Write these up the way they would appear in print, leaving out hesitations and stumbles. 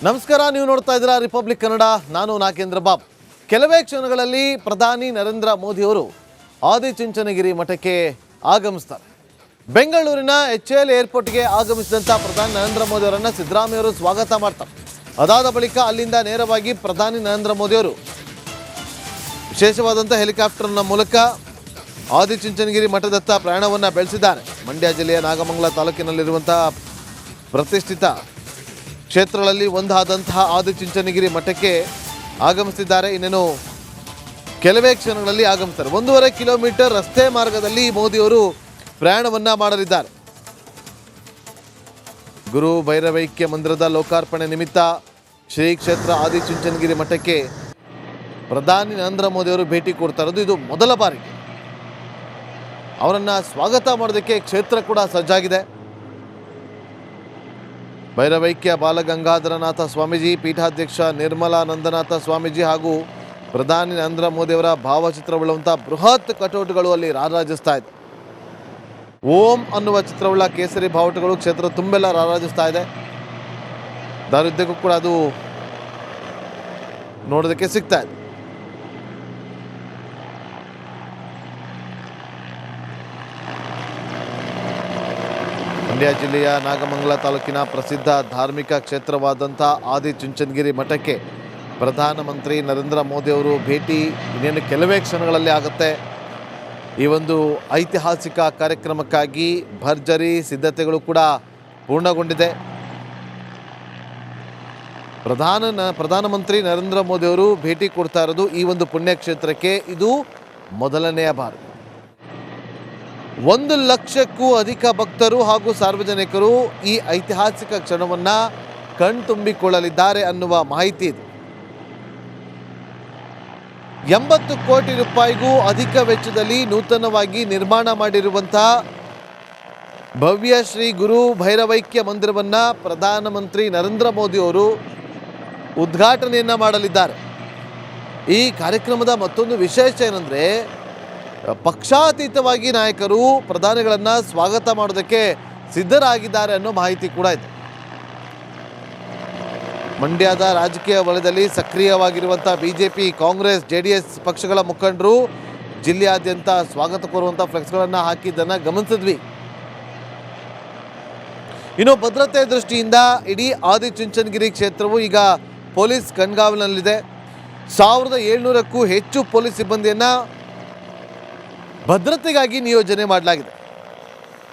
ನಮಸ್ಕಾರ, ನೀವು ನೋಡ್ತಾ ಇದ್ದೀರಾ ರಿಪಬ್ಲಿಕ್ ಕನ್ನಡ. ನಾನು ನಾಗೇಂದ್ರ ಬಾಬು. ಕೆಲವೇ ಕ್ಷಣಗಳಲ್ಲಿ ಪ್ರಧಾನಿ ನರೇಂದ್ರ ಮೋದಿಯವರು ಆದಿಚುಂಚನಗಿರಿ ಮಠಕ್ಕೆ ಆಗಮಿಸ್ತಾರೆ. ಬೆಂಗಳೂರಿನ HAL ಏರ್ಪೋರ್ಟ್ಗೆ ಆಗಮಿಸಿದಂಥ ಪ್ರಧಾನಿ ನರೇಂದ್ರ ಮೋದಿ ಅವರನ್ನು ಸಿದ್ದರಾಮಯ್ಯವರು ಸ್ವಾಗತ ಮಾಡ್ತಾರೆ. ಅದಾದ ಬಳಿಕ ಅಲ್ಲಿಂದ ನೇರವಾಗಿ ಪ್ರಧಾನಿ ನರೇಂದ್ರ ಮೋದಿಯವರು ವಿಶೇಷವಾದಂಥ ಹೆಲಿಕಾಪ್ಟರ್ನ ಮೂಲಕ ಆದಿಚುಂಚನಗಿರಿ ಮಠದತ್ತ ಪ್ರಯಾಣವನ್ನು ಬೆಳೆಸಿದ್ದಾರೆ. ಮಂಡ್ಯ ಜಿಲ್ಲೆಯ ನಾಗಮಂಗಲ ತಾಲೂಕಿನಲ್ಲಿರುವಂಥ ಪ್ರತಿಷ್ಠಿತ ಕ್ಷೇತ್ರಗಳಲ್ಲಿ ಒಂದಾದಂತಹ ಆದಿಚುಂಚನಗಿರಿ ಮಠಕ್ಕೆ ಆಗಮಿಸಿದ್ದಾರೆ. ಇನ್ನೇನು ಕೆಲವೇ ಕ್ಷಣಗಳಲ್ಲಿ ಆಗಮಿಸ್ತಾರೆ. 1.5 ಕಿಲೋಮೀಟರ್ ರಸ್ತೆ ಮಾರ್ಗದಲ್ಲಿ ಮೋದಿಯವರು ಪ್ರಯಾಣವನ್ನು ಮಾಡಲಿದ್ದಾರೆ. ಗುರು ಭೈರವೈಕ್ಯ ಮಂದಿರದ ಲೋಕಾರ್ಪಣೆ ನಿಮಿತ್ತ ಶ್ರೀ ಕ್ಷೇತ್ರ ಆದಿಚುಂಚನಗಿರಿ ಮಠಕ್ಕೆ ಪ್ರಧಾನಿ ನರೇಂದ್ರ ಮೋದಿಯವರು ಭೇಟಿ ಕೊಡ್ತಾ ಇರೋದು ಇದು ಮೊದಲ ಬಾರಿಗೆ. ಅವರನ್ನು ಸ್ವಾಗತ ಮಾಡೋದಕ್ಕೆ ಕ್ಷೇತ್ರ ಕೂಡ ಸಜ್ಜಾಗಿದೆ. ಭೈರವೈಕ್ಯ ಬಾಲಗಂಗಾಧರನಾಥ ಸ್ವಾಮೀಜಿ, ಪೀಠಾಧ್ಯಕ್ಷ ನಿರ್ಮಲಾನಂದನಾಥ ಸ್ವಾಮೀಜಿ ಹಾಗೂ ಪ್ರಧಾನಿ ನರೇಂದ್ರ ಮೋದಿಯವರ ಭಾವಚಿತ್ರವುಳ್ಳುವಂಥ ಬೃಹತ್ ಕಟೌಟ್ಗಳು ಅಲ್ಲಿ ರಾರಾಜಿಸ್ತಾ ಇದೆ. ಓಂ ಅನ್ನುವ ಚಿತ್ರವುಳ್ಳ ಕೇಸರಿ ಬಾವುಟಗಳು ಕ್ಷೇತ್ರ ತುಂಬೆಲ್ಲ ರಾರಾಜಿಸ್ತಾ ಇದೆ. ದಾರಿದ್ರ್ಯಕ್ಕೂ ಕೂಡ ಅದು ನೋಡೋದಕ್ಕೆ ಸಿಗ್ತಾ ಇದೆ. ಮಂಡ್ಯ ಜಿಲ್ಲೆಯ ನಾಗಮಂಗಲ ತಾಲೂಕಿನ ಪ್ರಸಿದ್ಧ ಧಾರ್ಮಿಕ ಕ್ಷೇತ್ರವಾದಂಥ ಆದಿಚುಂಚನಗಿರಿ ಮಠಕ್ಕೆ ಪ್ರಧಾನಮಂತ್ರಿ ನರೇಂದ್ರ ಮೋದಿಯವರು ಭೇಟಿ ಇನ್ನೇನು ಕೆಲವೇ ಕ್ಷಣಗಳಲ್ಲಿ ಆಗುತ್ತೆ. ಈ ಒಂದು ಐತಿಹಾಸಿಕ ಕಾರ್ಯಕ್ರಮಕ್ಕಾಗಿ ಭರ್ಜರಿ ಸಿದ್ಧತೆಗಳು ಕೂಡ ಪೂರ್ಣಗೊಂಡಿದೆ. ಪ್ರಧಾನಮಂತ್ರಿ ನರೇಂದ್ರ ಮೋದಿಯವರು ಭೇಟಿ ಕೊಡ್ತಾ ಇರೋದು ಈ ಒಂದು ಪುಣ್ಯಕ್ಷೇತ್ರಕ್ಕೆ ಇದು ಮೊದಲನೆಯ ಬಾರಿ. 1 ಲಕ್ಷಕ್ಕೂ ಅಧಿಕ ಭಕ್ತರು ಹಾಗೂ ಸಾರ್ವಜನಿಕರು ಈ ಐತಿಹಾಸಿಕ ಕ್ಷಣವನ್ನು ಕಣ್ತುಂಬಿಕೊಳ್ಳಲಿದ್ದಾರೆ ಅನ್ನುವ ಮಾಹಿತಿ ಇದೆ. 80 ಕೋಟಿ ರೂಪಾಯಿಗೂ ಅಧಿಕ ವೆಚ್ಚದಲ್ಲಿ ನೂತನವಾಗಿ ನಿರ್ಮಾಣ ಮಾಡಿರುವಂತಹ ಭವ್ಯ ಶ್ರೀ ಗುರು ಭೈರವೈಕ್ಯ ಮಂದಿರವನ್ನು ಪ್ರಧಾನಮಂತ್ರಿ ನರೇಂದ್ರ ಮೋದಿ ಅವರು ಉದ್ಘಾಟನೆಯನ್ನು ಮಾಡಲಿದ್ದಾರೆ. ಈ ಕಾರ್ಯಕ್ರಮದ ಮತ್ತೊಂದು ವಿಶೇಷ ಏನಂದರೆ ಪಕ್ಷಾತೀತವಾಗಿ ನಾಯಕರು ಪ್ರಧಾನಿಗಳನ್ನು ಸ್ವಾಗತ ಮಾಡೋದಕ್ಕೆ ಸಿದ್ಧರಾಗಿದ್ದಾರೆ ಅನ್ನೋ ಮಾಹಿತಿ ಕೂಡ ಇದೆ. ಮಂಡ್ಯದ ರಾಜಕೀಯ ವಲಯದಲ್ಲಿ ಸಕ್ರಿಯವಾಗಿರುವಂಥ BJP, ಕಾಂಗ್ರೆಸ್, JDS ಪಕ್ಷಗಳ ಮುಖಂಡರು ಜಿಲ್ಲೆಯಾದ್ಯಂತ ಸ್ವಾಗತ ಕೋರುವಂಥ ಫ್ಲೆಕ್ಸ್ಗಳನ್ನು ಹಾಕಿದ್ದನ್ನು ಗಮನಿಸಿದ್ವಿ. ಇನ್ನು ಭದ್ರತೆ ದೃಷ್ಟಿಯಿಂದ ಇಡೀ ಆದಿಚುಂಚನಗಿರಿ ಕ್ಷೇತ್ರವು ಈಗ ಪೊಲೀಸ್ ಕಣ್ಗಾವಲಿನಲ್ಲಿದೆ. 1700ಕ್ಕೂ ಹೆಚ್ಚು ಪೊಲೀಸ್ ಸಿಬ್ಬಂದಿಯನ್ನು ಭದ್ರತೆಗಾಗಿ ನಿಯೋಜನೆ ಮಾಡಲಾಗಿದೆ.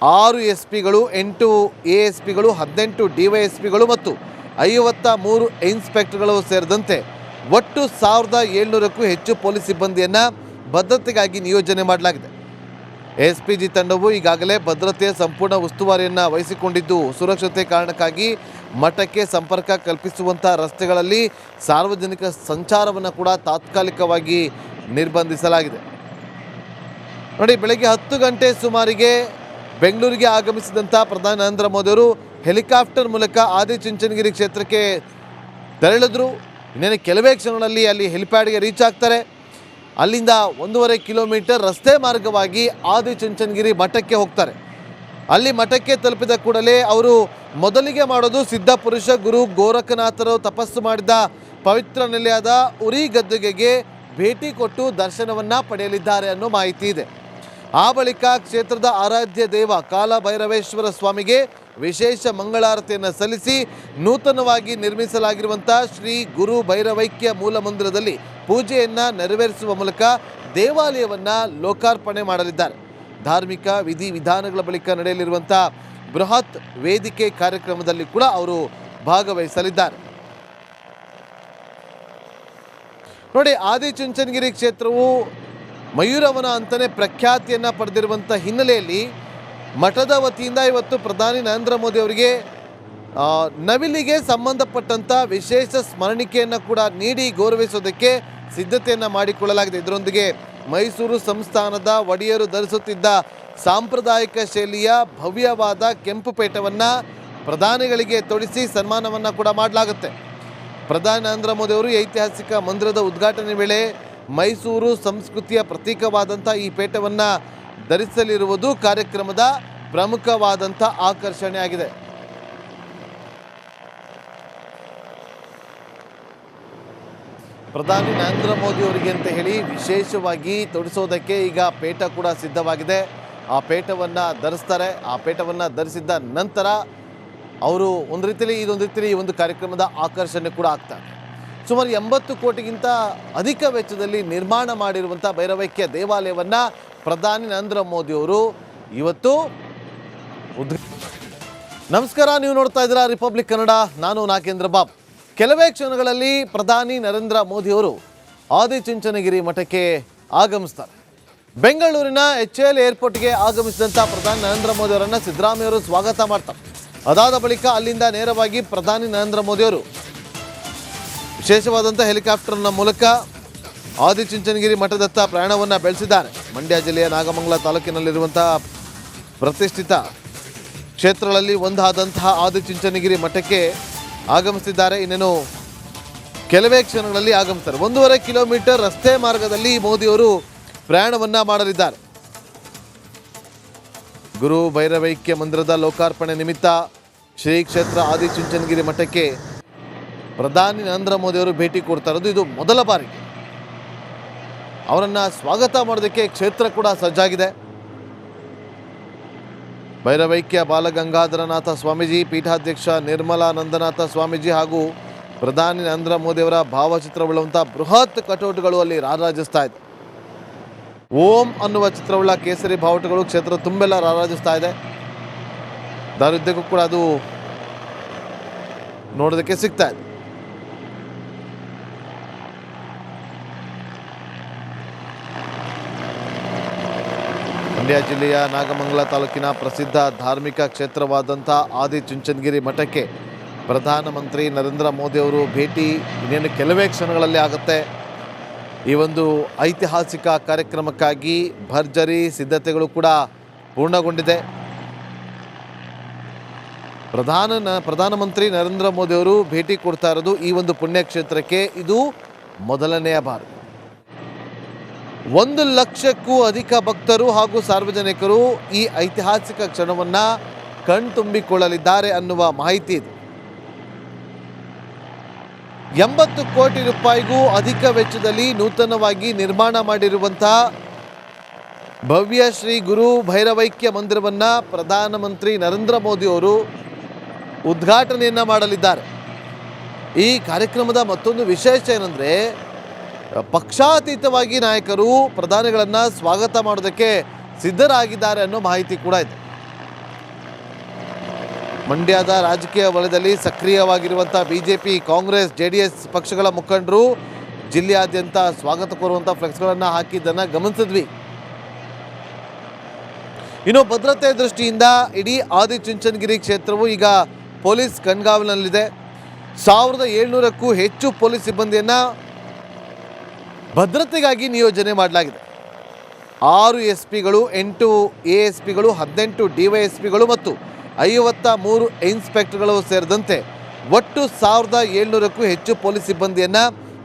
6 SPಗಳು, 8 ASPಗಳು, 18 DYSPಗಳು ಮತ್ತು 53 ಇನ್ಸ್ಪೆಕ್ಟರ್ಗಳು ಸೇರಿದಂತೆ ಒಟ್ಟು 1700ಕ್ಕೂ ಹೆಚ್ಚು ಪೊಲೀಸ್ ಸಿಬ್ಬಂದಿಯನ್ನು ಭದ್ರತೆಗಾಗಿ ನಿಯೋಜನೆ ಮಾಡಲಾಗಿದೆ. SPG ತಂಡವು ಈಗಾಗಲೇ ಭದ್ರತೆಯ ಸಂಪೂರ್ಣ ಉಸ್ತುವಾರಿಯನ್ನು ವಹಿಸಿಕೊಂಡಿದ್ದು, ಸುರಕ್ಷತೆ ಕಾರಣಕ್ಕಾಗಿ ಮಠಕ್ಕೆ ಸಂಪರ್ಕ ಕಲ್ಪಿಸುವಂಥ ರಸ್ತೆಗಳಲ್ಲಿ ಸಾರ್ವಜನಿಕ ಸಂಚಾರವನ್ನು ಕೂಡ ತಾತ್ಕಾಲಿಕವಾಗಿ ನಿರ್ಬಂಧಿಸಲಾಗಿದೆ. ನೋಡಿ, ಬೆಳಗ್ಗೆ 10 ಗಂಟೆ ಸುಮಾರಿಗೆ ಬೆಂಗಳೂರಿಗೆ ಆಗಮಿಸಿದಂಥ ಪ್ರಧಾನಿ ನರೇಂದ್ರ ಮೋದಿಯವರು ಹೆಲಿಕಾಪ್ಟರ್ ಮೂಲಕ ಆದಿಚುಂಚನಗಿರಿ ಕ್ಷೇತ್ರಕ್ಕೆ ತೆರಳಿದ್ರು. ಇನ್ನೇನು ಕೆಲವೇ ಕ್ಷಣಗಳಲ್ಲಿ ಅಲ್ಲಿ ಹೆಲಿಪ್ಯಾಡ್ಗೆ ರೀಚ್ ಆಗ್ತಾರೆ. ಅಲ್ಲಿಂದ 1.5 ಕಿಲೋಮೀಟರ್ ರಸ್ತೆ ಮಾರ್ಗವಾಗಿ ಆದಿಚುಂಚನಗಿರಿ ಮಠಕ್ಕೆ ಹೋಗ್ತಾರೆ. ಅಲ್ಲಿ ಮಠಕ್ಕೆ ತಲುಪಿದ ಕೂಡಲೇ ಅವರು ಮೊದಲಿಗೆ ಮಾಡೋದು ಸಿದ್ಧ ಪುರುಷ ಗುರು ಗೋರಖನಾಥರು ತಪಸ್ಸು ಮಾಡಿದ ಪವಿತ್ರ ನೆಲೆಯಾದ ಉರಿ ಗದ್ದುಗೆಗೆ ಭೇಟಿ ಕೊಟ್ಟು ದರ್ಶನವನ್ನು ಪಡೆಯಲಿದ್ದಾರೆ ಅನ್ನೋ ಮಾಹಿತಿ ಇದೆ. ಆ ಬಳಿಕ ಕ್ಷೇತ್ರದ ಆರಾಧ್ಯ ದೇವ ಕಾಲಭೈರವೇಶ್ವರ ಸ್ವಾಮಿಗೆ ವಿಶೇಷ ಮಂಗಳಾರತಿಯನ್ನು ಸಲ್ಲಿಸಿ ನೂತನವಾಗಿ ನಿರ್ಮಿಸಲಾಗಿರುವಂಥ ಶ್ರೀ ಗುರು ಭೈರವೈಕ್ಯ ಮೂಲ ಮಂದಿರದಲ್ಲಿ ಪೂಜೆಯನ್ನು ನೆರವೇರಿಸುವ ಮೂಲಕ ದೇವಾಲಯವನ್ನು ಲೋಕಾರ್ಪಣೆ ಮಾಡಲಿದ್ದಾರೆ. ಧಾರ್ಮಿಕ ವಿಧಿ ವಿಧಾನಗಳ ಬಳಿಕ ನಡೆಯಲಿರುವಂಥ ಬೃಹತ್ ವೇದಿಕೆ ಕಾರ್ಯಕ್ರಮದಲ್ಲಿ ಕೂಡ ಅವರು ಭಾಗವಹಿಸಲಿದ್ದಾರೆ. ನೋಡಿ, ಆದಿಚುಂಚನಗಿರಿ ಕ್ಷೇತ್ರವು ಮಯೂರವನ ಅಂತಲೇ ಪ್ರಖ್ಯಾತಿಯನ್ನು ಪಡೆದಿರುವಂಥ ಹಿನ್ನೆಲೆಯಲ್ಲಿ ಮಠದ ವತಿಯಿಂದ ಇವತ್ತು ಪ್ರಧಾನಿ ನರೇಂದ್ರ ಮೋದಿ ಅವರಿಗೆ ನವಿಲಿಗೆ ಸಂಬಂಧಪಟ್ಟಂಥ ವಿಶೇಷ ಸ್ಮರಣಿಕೆಯನ್ನು ಕೂಡ ನೀಡಿ ಗೌರವಿಸೋದಕ್ಕೆ ಸಿದ್ಧತೆಯನ್ನು ಮಾಡಿಕೊಳ್ಳಲಾಗಿದೆ. ಇದರೊಂದಿಗೆ ಮೈಸೂರು ಸಂಸ್ಥಾನದ ಒಡೆಯರು ಧರಿಸುತ್ತಿದ್ದ ಸಾಂಪ್ರದಾಯಿಕ ಶೈಲಿಯ ಭವ್ಯವಾದ ಕೆಂಪು ಪೇಟವನ್ನು ಪ್ರಧಾನಿಗಳಿಗೆ ತೊಡಿಸಿ ಸನ್ಮಾನವನ್ನು ಕೂಡ ಮಾಡಲಾಗುತ್ತೆ. ಪ್ರಧಾನಿ ನರೇಂದ್ರ ಮೋದಿ ಅವರು ಐತಿಹಾಸಿಕ ಮಂದಿರದ ಉದ್ಘಾಟನೆ ವೇಳೆ ಮೈಸೂರು ಸಂಸ್ಕೃತಿಯ ಪ್ರತೀಕವಾದಂಥ ಈ ಪೇಟವನ್ನು ಧರಿಸಲಿರುವುದು ಕಾರ್ಯಕ್ರಮದ ಪ್ರಮುಖವಾದಂಥ ಆಕರ್ಷಣೆಯಾಗಿದೆ. ಪ್ರಧಾನಿ ನರೇಂದ್ರ ಮೋದಿ ಅವರಿಗೆ ಅಂತ ಹೇಳಿ ವಿಶೇಷವಾಗಿ ತೊಡಿಸೋದಕ್ಕೆ ಈಗ ಪೇಟ ಕೂಡ ಸಿದ್ಧವಾಗಿದೆ. ಆ ಪೇಟವನ್ನು ಧರಿಸ್ತಾರೆ. ಆ ಪೇಟವನ್ನು ಧರಿಸಿದ್ದ ನಂತರ ಅವರು ಒಂದು ರೀತಿಯಲ್ಲಿ ಈ ಒಂದು ಕಾರ್ಯಕ್ರಮದ ಆಕರ್ಷಣೆ ಕೂಡ ಆಗ್ತಾರೆ. ಸುಮಾರು 80 ಕೋಟಿಗಿಂತ ಅಧಿಕ ವೆಚ್ಚದಲ್ಲಿ ನಿರ್ಮಾಣ ಮಾಡಿರುವಂಥ ಭೈರವೈಕ್ಯ ದೇವಾಲಯವನ್ನು ಪ್ರಧಾನಿ ನರೇಂದ್ರ ಮೋದಿ ಅವರು ಇವತ್ತು ನಮಸ್ಕಾರ, ನೀವು ನೋಡ್ತಾ ಇದ್ದೀರಾ ರಿಪಬ್ಲಿಕ್ ಕನ್ನಡ. ನಾನು ನಾಗೇಂದ್ರ ಬಾಬು. ಕೆಲವೇ ಕ್ಷಣಗಳಲ್ಲಿ ಪ್ರಧಾನಿ ನರೇಂದ್ರ ಮೋದಿಯವರು ಆದಿಚುಂಚನಗಿರಿ ಮಠಕ್ಕೆ ಆಗಮಿಸ್ತಾರೆ. ಬೆಂಗಳೂರಿನ HAL ಏರ್ಪೋರ್ಟ್ಗೆ ಆಗಮಿಸಿದಂಥ ಪ್ರಧಾನಿ ನರೇಂದ್ರ ಮೋದಿ ಅವರನ್ನು ಸಿದ್ದರಾಮಯ್ಯವರು ಸ್ವಾಗತ ಮಾಡ್ತಾರೆ. ಅದಾದ ಬಳಿಕ ಅಲ್ಲಿಂದ ನೇರವಾಗಿ ಪ್ರಧಾನಿ ನರೇಂದ್ರ ಮೋದಿಯವರು ವಿಶೇಷವಾದಂಥ ಹೆಲಿಕಾಪ್ಟರ್ನ ಮೂಲಕ ಆದಿಚುಂಚನಗಿರಿ ಮಠದತ್ತ ಪ್ರಯಾಣವನ್ನು ಬೆಳೆಸಿದ್ದಾರೆ. ಮಂಡ್ಯ ಜಿಲ್ಲೆಯ ನಾಗಮಂಗಲ ತಾಲೂಕಿನಲ್ಲಿರುವಂಥ ಪ್ರತಿಷ್ಠಿತ ಕ್ಷೇತ್ರಗಳಲ್ಲಿ ಒಂದಾದಂತಹ ಆದಿಚುಂಚನಗಿರಿ ಮಠಕ್ಕೆ ಆಗಮಿಸಿದ್ದಾರೆ. ಇನ್ನೇನು ಕೆಲವೇ ಕ್ಷಣಗಳಲ್ಲಿ ಆಗಮಿಸ್ತಾರೆ. 1.5 ಕಿಲೋಮೀಟರ್ ರಸ್ತೆ ಮಾರ್ಗದಲ್ಲಿ ಮೋದಿಯವರು ಪ್ರಯಾಣವನ್ನು ಮಾಡಲಿದ್ದಾರೆ. ಗುರು ಭೈರವೈಕ್ಯ ಮಂದಿರದ ಲೋಕಾರ್ಪಣೆ ನಿಮಿತ್ತ ಶ್ರೀ ಕ್ಷೇತ್ರ ಆದಿಚುಂಚನಗಿರಿ ಮಠಕ್ಕೆ ಪ್ರಧಾನಿ ನರೇಂದ್ರ ಮೋದಿಯವರು ಭೇಟಿ ಕೊಡ್ತಾ ಇರೋದು ಇದು ಮೊದಲ ಬಾರಿಗೆ. ಅವರನ್ನು ಸ್ವಾಗತ ಮಾಡೋದಕ್ಕೆ ಕ್ಷೇತ್ರ ಕೂಡ ಸಜ್ಜಾಗಿದೆ. ಭೈರವೈಕ್ಯ ಬಾಲಗಂಗಾಧರನಾಥ ಸ್ವಾಮೀಜಿ, ಪೀಠಾಧ್ಯಕ್ಷ ನಿರ್ಮಲಾನಂದನಾಥ ಸ್ವಾಮೀಜಿ ಹಾಗೂ ಪ್ರಧಾನಿ ನರೇಂದ್ರ ಮೋದಿಯವರ ಭಾವಚಿತ್ರವುಳ್ಳುವಂಥ ಬೃಹತ್ ಕಟೌಟ್ಗಳು ಅಲ್ಲಿ ರಾರಾಜಿಸ್ತಾ ಇದೆ. ಓಂ ಅನ್ನುವ ಚಿತ್ರವುಳ್ಳ ಕೇಸರಿ ಬಾವುಟಗಳು ಕ್ಷೇತ್ರ ತುಂಬೆಲ್ಲ ರಾರಾಜಿಸ್ತಾ ಇದೆ. ದಾರಿದ್ರ್ಯಕ್ಕೂ ಕೂಡ ಅದು ನೋಡೋದಕ್ಕೆ ಸಿಗ್ತಾ ಇದೆ. ಮಂಡ್ಯ ಜಿಲ್ಲೆಯ ನಾಗಮಂಗಲ ತಾಲೂಕಿನ ಪ್ರಸಿದ್ಧ ಧಾರ್ಮಿಕ ಕ್ಷೇತ್ರವಾದಂಥ ಆದಿಚುಂಚನಗಿರಿ ಮಠಕ್ಕೆ ಪ್ರಧಾನಮಂತ್ರಿ ನರೇಂದ್ರ ಮೋದಿಯವರು ಭೇಟಿ ಇನ್ನೇನು ಕೆಲವೇ ಕ್ಷಣಗಳಲ್ಲಿ ಆಗುತ್ತೆ. ಈ ಒಂದು ಐತಿಹಾಸಿಕ ಕಾರ್ಯಕ್ರಮಕ್ಕಾಗಿ ಭರ್ಜರಿ ಸಿದ್ಧತೆಗಳು ಕೂಡ ಪೂರ್ಣಗೊಂಡಿದೆ. ಪ್ರಧಾನಮಂತ್ರಿ ನರೇಂದ್ರ ಮೋದಿಯವರು ಭೇಟಿ ಕೊಡ್ತಾ ಇರೋದು ಈ ಒಂದು ಪುಣ್ಯಕ್ಷೇತ್ರಕ್ಕೆ ಇದು ಮೊದಲನೆಯ ಬಾರಿ. 1 ಲಕ್ಷಕ್ಕೂ ಅಧಿಕ ಭಕ್ತರು ಹಾಗೂ ಸಾರ್ವಜನಿಕರು ಈ ಐತಿಹಾಸಿಕ ಕ್ಷಣವನ್ನು ಕಣ್ತುಂಬಿಕೊಳ್ಳಲಿದ್ದಾರೆ ಅನ್ನುವ ಮಾಹಿತಿ ಇದೆ. 80 ಕೋಟಿ ರೂಪಾಯಿಗೂ ಅಧಿಕ ವೆಚ್ಚದಲ್ಲಿ ನೂತನವಾಗಿ ನಿರ್ಮಾಣ ಮಾಡಿರುವಂತಹ ಭವ್ಯ ಶ್ರೀ ಗುರು ಭೈರವೈಕ್ಯ ಮಂದಿರವನ್ನು ಪ್ರಧಾನಮಂತ್ರಿ ನರೇಂದ್ರ ಮೋದಿ ಅವರು ಉದ್ಘಾಟನೆಯನ್ನು ಮಾಡಲಿದ್ದಾರೆ. ಈ ಕಾರ್ಯಕ್ರಮದ ಮತ್ತೊಂದು ವಿಶೇಷ ಏನಂದರೆ ಪಕ್ಷಾತೀತವಾಗಿ ನಾಯಕರು ಪ್ರಧಾನಿಗಳನ್ನು ಸ್ವಾಗತ ಮಾಡೋದಕ್ಕೆ ಸಿದ್ಧರಾಗಿದ್ದಾರೆ ಅನ್ನೋ ಮಾಹಿತಿ ಕೂಡ ಇದೆ. ಮಂಡ್ಯದ ರಾಜಕೀಯ ವಲಯದಲ್ಲಿ ಸಕ್ರಿಯವಾಗಿರುವಂಥ BJP, ಕಾಂಗ್ರೆಸ್, JDS ಪಕ್ಷಗಳ ಮುಖಂಡರು ಜಿಲ್ಲೆಯಾದ್ಯಂತ ಸ್ವಾಗತ ಕೋರುವಂಥ ಫ್ಲೆಕ್ಸ್ಗಳನ್ನು ಹಾಕಿದ್ದನ್ನು ಗಮನಿಸಿದ್ವಿ. ಇನ್ನು ಭದ್ರತೆ ದೃಷ್ಟಿಯಿಂದ ಇಡೀ ಆದಿಚುಂಚನಗಿರಿ ಕ್ಷೇತ್ರವು ಈಗ ಪೊಲೀಸ್ ಕಣ್ಗಾವಲಿನಲ್ಲಿದೆ. 1700ಕ್ಕೂ ಹೆಚ್ಚು ಪೊಲೀಸ್ ಸಿಬ್ಬಂದಿಯನ್ನು ಭದ್ರತೆಗಾಗಿ ನಿಯೋಜನೆ ಮಾಡಲಾಗಿದೆ. 6 SPಗಳು, 8 ASPಗಳು, 18 DYSPಗಳು ಮತ್ತು 53 ಇನ್ಸ್ಪೆಕ್ಟರ್ಗಳು ಸೇರಿದಂತೆ ಒಟ್ಟು 1700ಕ್ಕೂ ಹೆಚ್ಚು ಪೊಲೀಸ್ ಸಿಬ್ಬಂದಿಯನ್ನು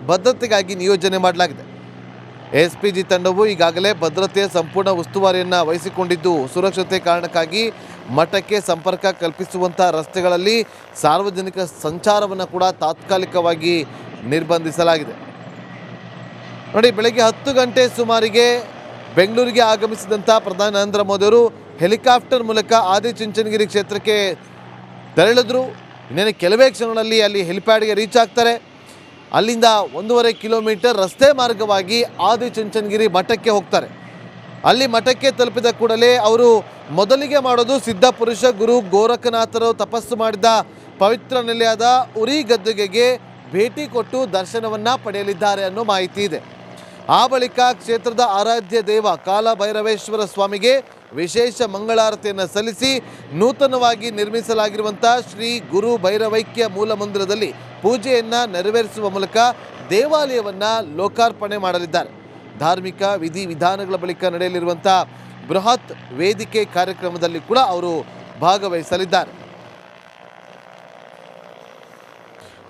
ಭದ್ರತೆಗಾಗಿ ನಿಯೋಜನೆ ಮಾಡಲಾಗಿದೆ. SPG ತಂಡವು ಈಗಾಗಲೇ ಭದ್ರತೆಯ ಸಂಪೂರ್ಣ ಉಸ್ತುವಾರಿಯನ್ನು ವಹಿಸಿಕೊಂಡಿದ್ದು, ಸುರಕ್ಷತೆ ಕಾರಣಕ್ಕಾಗಿ ಮಠಕ್ಕೆ ಸಂಪರ್ಕ ಕಲ್ಪಿಸುವಂಥ ರಸ್ತೆಗಳಲ್ಲಿ ಸಾರ್ವಜನಿಕ ಸಂಚಾರವನ್ನು ಕೂಡ ತಾತ್ಕಾಲಿಕವಾಗಿ ನಿರ್ಬಂಧಿಸಲಾಗಿದೆ. ನೋಡಿ, ಬೆಳಗ್ಗೆ 10 ಗಂಟೆ ಸುಮಾರಿಗೆ ಬೆಂಗಳೂರಿಗೆ ಆಗಮಿಸಿದಂಥ ಪ್ರಧಾನಿ ನರೇಂದ್ರ ಮೋದಿಯವರು ಹೆಲಿಕಾಪ್ಟರ್ ಮೂಲಕ ಆದಿಚುಂಚನಗಿರಿ ಕ್ಷೇತ್ರಕ್ಕೆ ತೆರಳಿದ್ರು. ಇನ್ನೇನು ಕೆಲವೇ ಕ್ಷಣಗಳಲ್ಲಿ ಅಲ್ಲಿ ಹೆಲಿಪ್ಯಾಡ್ಗೆ ರೀಚ್ ಆಗ್ತಾರೆ. ಅಲ್ಲಿಂದ 1.5 ಕಿಲೋಮೀಟರ್ ರಸ್ತೆ ಮಾರ್ಗವಾಗಿ ಆದಿಚುಂಚನಗಿರಿ ಮಠಕ್ಕೆ ಹೋಗ್ತಾರೆ. ಅಲ್ಲಿ ಮಠಕ್ಕೆ ತಲುಪಿದ ಕೂಡಲೇ ಅವರು ಮೊದಲಿಗೆ ಮಾಡೋದು ಸಿದ್ಧ ಪುರುಷ ಗುರು ಗೋರಖನಾಥರು ತಪಸ್ಸು ಮಾಡಿದ ಪವಿತ್ರ ನೆಲೆಯಾದ ಉರಿ ಗದ್ದುಗೆಗೆ ಭೇಟಿ ಕೊಟ್ಟು ದರ್ಶನವನ್ನು ಪಡೆಯಲಿದ್ದಾರೆ ಅನ್ನೋ ಮಾಹಿತಿ ಇದೆ. ಆ ಬಳಿಕ ಕ್ಷೇತ್ರದ ಆರಾಧ್ಯ ದೇವ ಕಾಲಭೈರವೇಶ್ವರ ಸ್ವಾಮಿಗೆ ವಿಶೇಷ ಮಂಗಳಾರತಿಯನ್ನು ಸಲ್ಲಿಸಿ ನೂತನವಾಗಿ ನಿರ್ಮಿಸಲಾಗಿರುವಂಥ ಶ್ರೀ ಗುರು ಭೈರವೈಕ್ಯ ಮೂಲ ಮಂದಿರದಲ್ಲಿ ಪೂಜೆಯನ್ನು ನೆರವೇರಿಸುವ ಮೂಲಕ ದೇವಾಲಯವನ್ನು ಲೋಕಾರ್ಪಣೆ ಮಾಡಲಿದ್ದಾರೆ. ಧಾರ್ಮಿಕ ವಿಧಿವಿಧಾನಗಳ ಬಳಿಕ ನಡೆಯಲಿರುವಂಥ ಬೃಹತ್ ವೇದಿಕೆ ಕಾರ್ಯಕ್ರಮದಲ್ಲಿ ಕೂಡ ಅವರು ಭಾಗವಹಿಸಲಿದ್ದಾರೆ.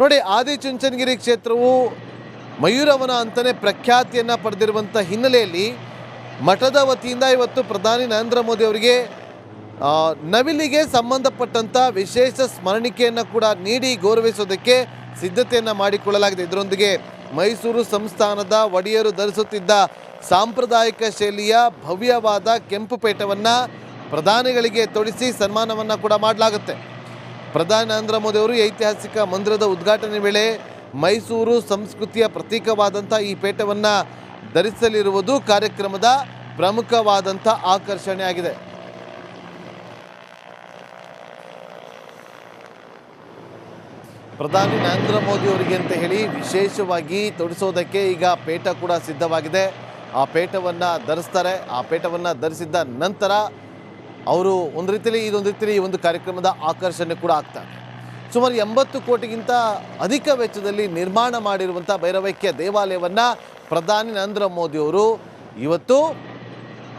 ನೋಡಿ, ಆದಿಚುಂಚನಗಿರಿ ಕ್ಷೇತ್ರವು ಮಯೂರವನ ಅಂತಲೇ ಪ್ರಖ್ಯಾತಿಯನ್ನು ಪಡೆದಿರುವಂಥ ಹಿನ್ನೆಲೆಯಲ್ಲಿ ಮಠದ ವತಿಯಿಂದ ಇವತ್ತು ಪ್ರಧಾನಿ ನರೇಂದ್ರ ಮೋದಿ ಅವರಿಗೆ ನವಿಲಿಗೆ ಸಂಬಂಧಪಟ್ಟಂಥ ವಿಶೇಷ ಸ್ಮರಣಿಕೆಯನ್ನು ಕೂಡ ನೀಡಿ ಗೌರವಿಸೋದಕ್ಕೆ ಸಿದ್ಧತೆಯನ್ನು ಮಾಡಿಕೊಳ್ಳಲಾಗಿದೆ. ಇದರೊಂದಿಗೆ ಮೈಸೂರು ಸಂಸ್ಥಾನದ ಒಡೆಯರು ಧರಿಸುತ್ತಿದ್ದ ಸಾಂಪ್ರದಾಯಿಕ ಶೈಲಿಯ ಭವ್ಯವಾದ ಕೆಂಪು ಪೇಟವನ್ನು ಪ್ರಧಾನಿಗಳಿಗೆ ತೊಡಿಸಿ ಸನ್ಮಾನವನ್ನು ಕೂಡ ಮಾಡಲಾಗುತ್ತೆ. ಪ್ರಧಾನಿ ನರೇಂದ್ರ ಮೋದಿ ಅವರು ಐತಿಹಾಸಿಕ ಮಂದಿರದ ಉದ್ಘಾಟನೆ ವೇಳೆ ಮೈಸೂರು ಸಂಸ್ಕೃತಿಯ ಪ್ರತೀಕವಾದಂಥ ಈ ಪೇಟವನ್ನು ಧರಿಸಲಿರುವುದು ಕಾರ್ಯಕ್ರಮದ ಪ್ರಮುಖವಾದಂಥ ಆಕರ್ಷಣೆಯಾಗಿದೆ. ಪ್ರಧಾನಿ ನರೇಂದ್ರ ಮೋದಿ ಅವರಿಗೆ ಅಂತ ಹೇಳಿ ವಿಶೇಷವಾಗಿ ತೊಡಿಸೋದಕ್ಕೆ ಈಗ ಪೇಟ ಕೂಡ ಸಿದ್ಧವಾಗಿದೆ. ಆ ಪೇಟವನ್ನು ಧರಿಸ್ತಾರೆ. ಆ ಪೇಟವನ್ನು ಧರಿಸಿದ್ದ ನಂತರ ಅವರು ಒಂದು ರೀತಿಯಲ್ಲಿ ಈ ಒಂದು ಕಾರ್ಯಕ್ರಮದ ಆಕರ್ಷಣೆ ಕೂಡ ಆಗ್ತಾರೆ. ಸುಮಾರು 80 ಕೋಟಿಗಿಂತ ಅಧಿಕ ವೆಚ್ಚದಲ್ಲಿ ನಿರ್ಮಾಣ ಮಾಡಿರುವಂಥ ಭೈರವೈಕ್ಯ ದೇವಾಲಯವನ್ನು ಪ್ರಧಾನಿ ನರೇಂದ್ರ ಮೋದಿ ಅವರು ಇವತ್ತು